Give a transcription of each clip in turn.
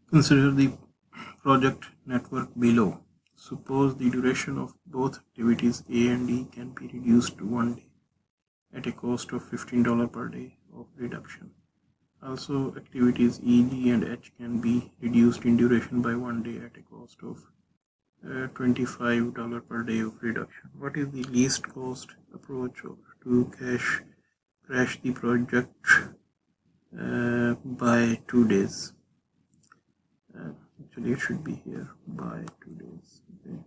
Consider the project network below. Suppose the duration of both activities A and D can be reduced to 1 day at a cost of $15 per day of reduction. Also, activities E, G, and H can be reduced in duration by 1 day at a cost of $25 per day of reduction. What is the least cost approach to crash the project by 2 days? Actually, it should be here by 2 days. Okay.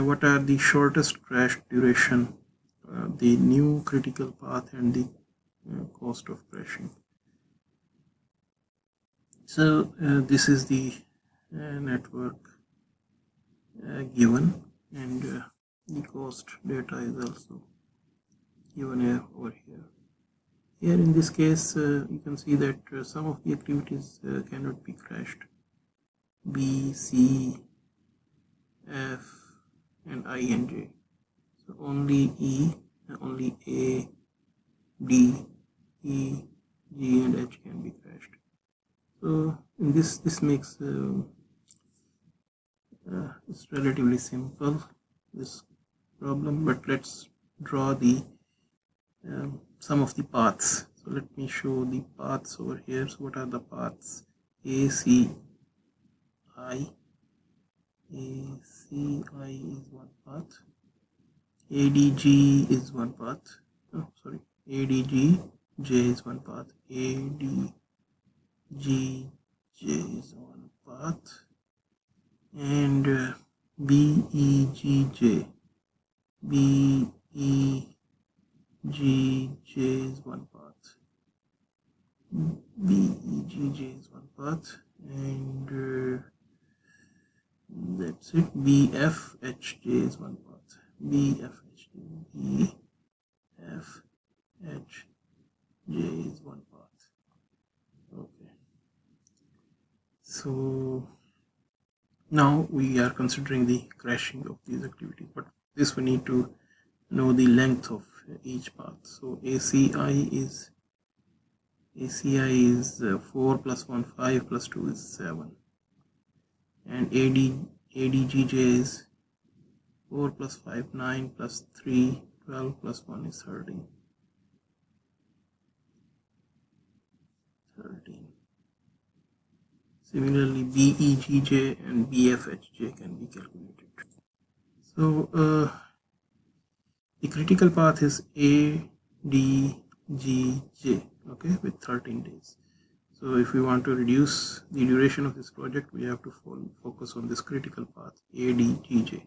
What are the shortest crash duration, the new critical path, and the cost of crashing? So this is the network given, and the cost data is also given here over here. Here in this case, you can see that some of the activities cannot be crashed. B, C, F, and I and J. So only E, only A, D, E, G, and H can be crashed. So in this makes it's relatively simple, this problem, but let's draw the some of the paths. So let me show the paths over here. So what are the paths? A, C, I. A, C, I is one path. A, D, G is one path. Oh, sorry. A, D, G, J is one path. A, D, G, J is one path. And B, E, G, J. B, E, G, J is one path. B, E, G, J is one path. And that's it. B, F, H, J is one path. B, F, H, J. B, F, H, J is one path. Okay. So now we are considering the crashing of these activities, but this we need to know the length of each path. So ACI is 4 plus 1 5 plus 2 is 7, and ADGJ is 4 plus 5 9 plus 3 12 plus 1 is 13. Similarly, BEGJ and BFHJ can be calculated. So the critical path is ADGJ, okay, with 13 days. So if we want to reduce the duration of this project, we have to focus on this critical path, ADGJ.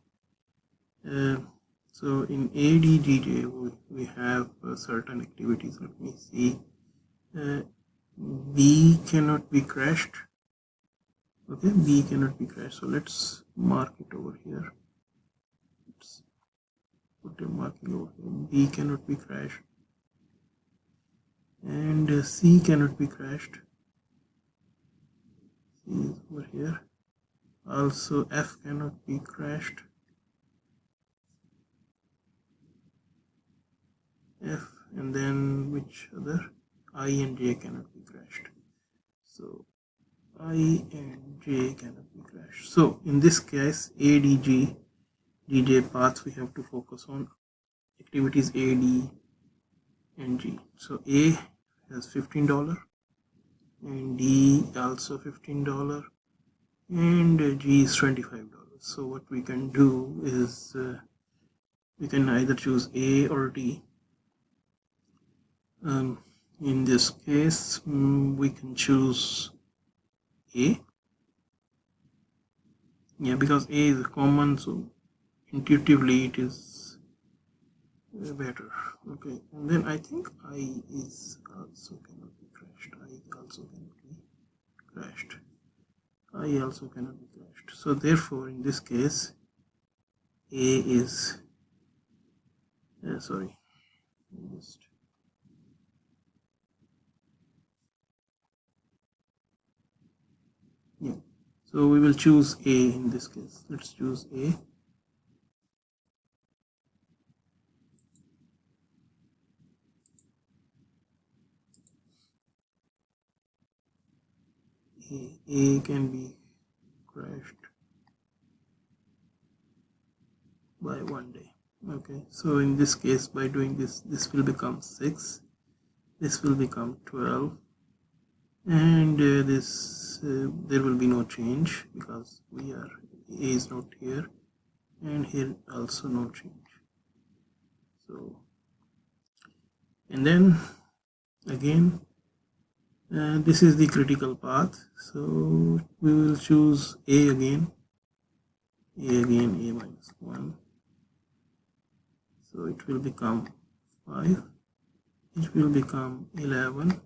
So in ADGJ, we have certain activities. Let me see. B cannot be crashed. Okay, B cannot be crashed. So let's mark it over here. Let's put a marking over here. B cannot be crashed. And C cannot be crashed. C is over here. Also F cannot be crashed. F, and then which other? I and J cannot be crashed. So I and J cannot be crashed. So in this case, ADG GJ paths we have to focus on activities A, D, and G. So A has $15 and D also $15 and G is $25. So what we can do is we can either choose A or D. In this case, we can choose A. Yeah, because A is common, so intuitively it is better. Okay, and then I think I is also cannot be crashed. I also cannot be crashed. I also cannot be crashed. So therefore, in this case, A is sorry. Just yeah. So we will choose A in this case. Let's choose A. A can be crashed by 1 day. Okay, so in this case, by doing this, this will become 6, this will become 12, and there will be no change because A is not here, and here also no change. So, and then again, this is the critical path, so we will choose A again, A minus 1, so it will become 5, it will become 11,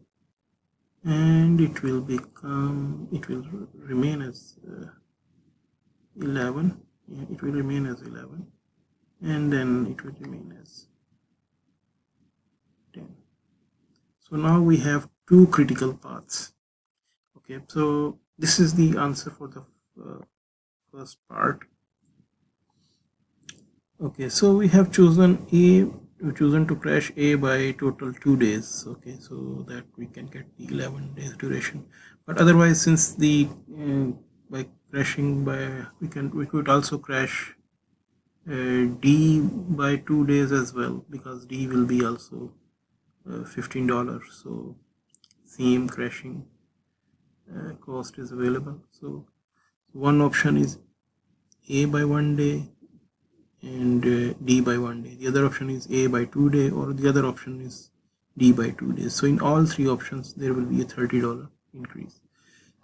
and it will remain as 11, yeah, it will remain as 11, and then it will remain as 10. So now we have two critical paths. Okay, so this is the answer for the first part. Okay, so we have chosen to crash A by total 2 days. Okay, so that we can get the 11 days duration. But otherwise, since the by crashing by we could also crash D by 2 days as well, because D will be also $15. So same crashing cost is available. So one option is A by 1 day and D by 1 day. The other option is A by 2 day, or the other option is D by 2 days. So in all three options, there will be a $30 increase.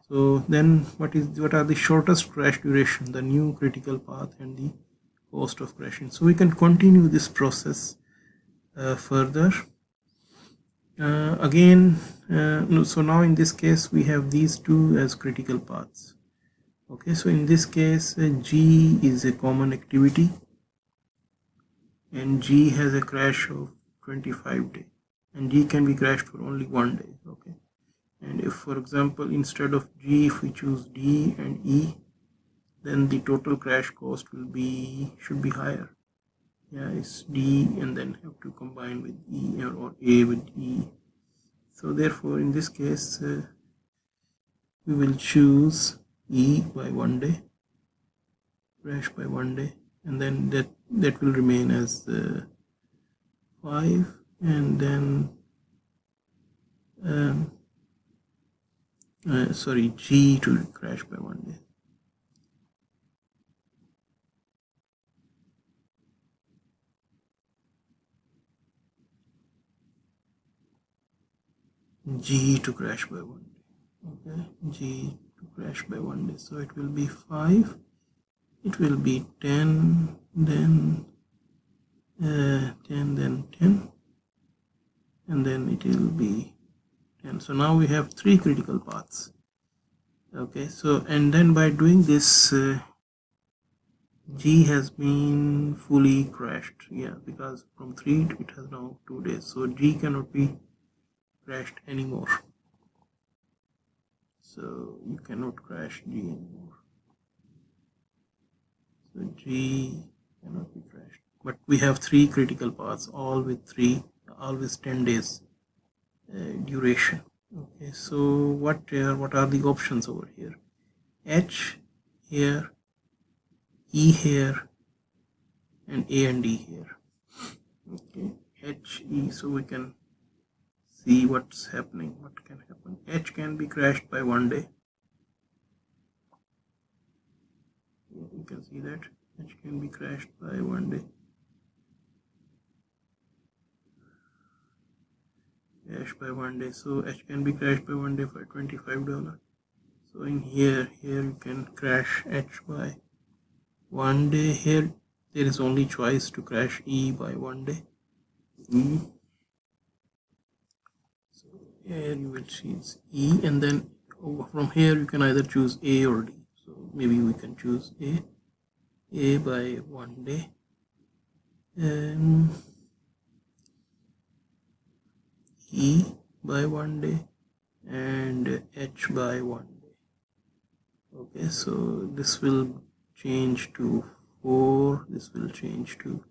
So then what are the shortest crash duration, the new critical path, and the cost of crashing? So we can continue this process further. So now in this case, we have these two as critical paths. Okay, so in this case, G is a common activity, and G has a crash of 25 days, and G can be crashed for only 1 day. Okay, and if, for example, instead of G, if we choose D and E, then the total crash cost should be higher. Yeah, it's D and then have to combine with E, or A with E. So therefore, in this case, we will choose E by 1 day, crash by 1 day, and then that will remain as 5, and then G to crash by 1 day. G to crash by 1 day. Okay, G to crash by 1 day. So it will be 5, it will be 10, then 10, then 10, and then it will be 10. So now we have three critical paths. Okay, so and then by doing this, G has been fully crashed. Yeah, because from 3 it has now 2 days. So G cannot be crashed anymore. So you cannot crash G anymore. So G cannot be crashed. But we have three critical paths, all with 10 days duration. Okay, so what are the options over here? H here, E here, and A and D here. Okay, H, E, so we can see what's happening, what can happen. H can be crashed by 1 day. You can see that H can be crashed by 1 day. Crash by 1 day. So H can be crashed by 1 day for $25. So in here you can crash H by 1 day. Here there is only choice to crash E by 1 day. E. So here you will choose E, and then from here you can either choose A or D. So maybe we can choose A by 1 day. E by 1 day, and H by 1 day. Okay, so this will change to 4, this will change to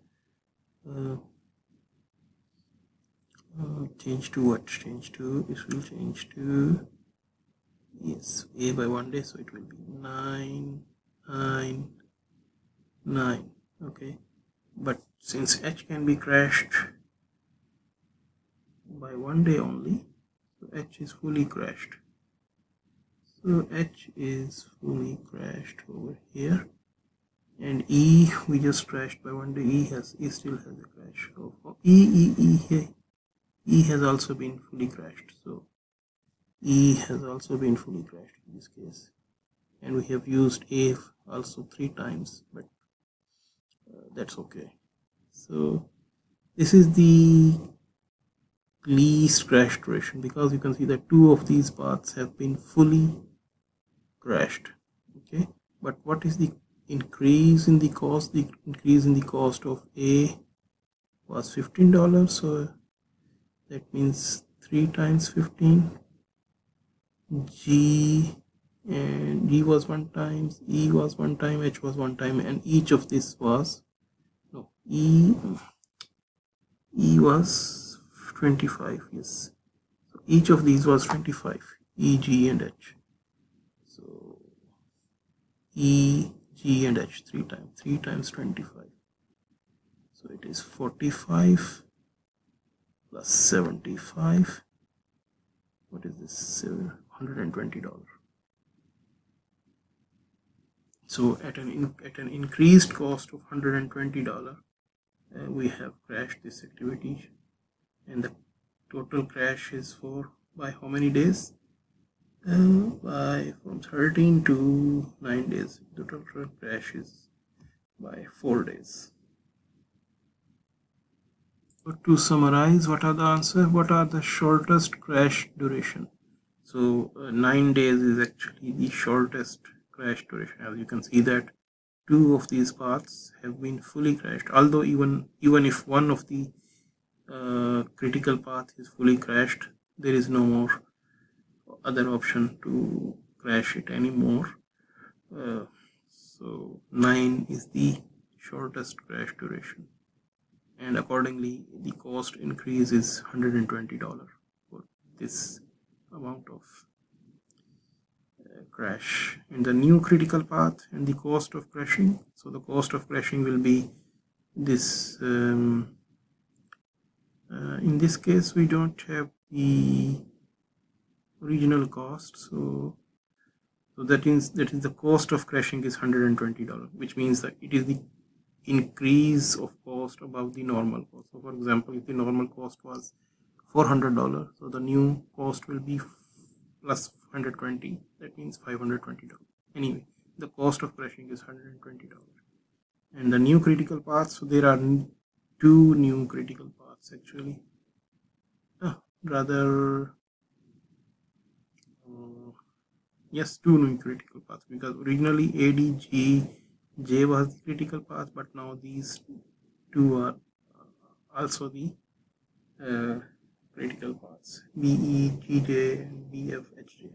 this will change to yes, A by 1 day, so it will be 9, 9, 9. Okay, but since H can be crashed by 1 day only, so H is fully crashed. So H is fully crashed over here, and E we just crashed by 1 day. E still has a crash. So E has also been fully crashed. So E has also been fully crashed in this case, and we have used A also 3 times, but that's okay. So this is the least crash duration, because you can see that 2 of these paths have been fully crashed. Okay, but what is the increase in the cost? The increase in the cost of A was $15, so that means 3 times 15. G and G was 1 time, E was 1 time, H was 1 time, and each of this was no E was 25. Yes, so each of these was 25. E, G, and H. So E, G, and H 3 times. 3 times 25. So it is 45 plus 75. What is this? $120. So at an increased cost of $120, we have crashed this activity, and the total crash is for by how many days? By from 13 to 9 days. The total crash is by 4 days. So to summarize, what are the answers? What are the shortest crash duration? So 9 days is actually the shortest crash duration. As you can see that 2 of these paths have been fully crashed, although even if one of the critical path is fully crashed, there is no more other option to crash it anymore. So 9 is the shortest crash duration, and accordingly the cost increase is $120 for this amount of crash in the new critical path. And the cost of crashing, so the cost of crashing will be this. In this case we don't have the original cost, so that is the cost of crashing is $120, which means that it is the increase of cost above the normal cost. So for example, if the normal cost was $400, so the new cost will be plus 120, that means $520. Anyway, the cost of crashing is $120. And the new critical paths, so there are 2 new critical paths actually, rather yes, 2 new critical paths, because originally ADGJ was the critical path, but now these 2 are also the critical paths, BEGJ and BFHJ.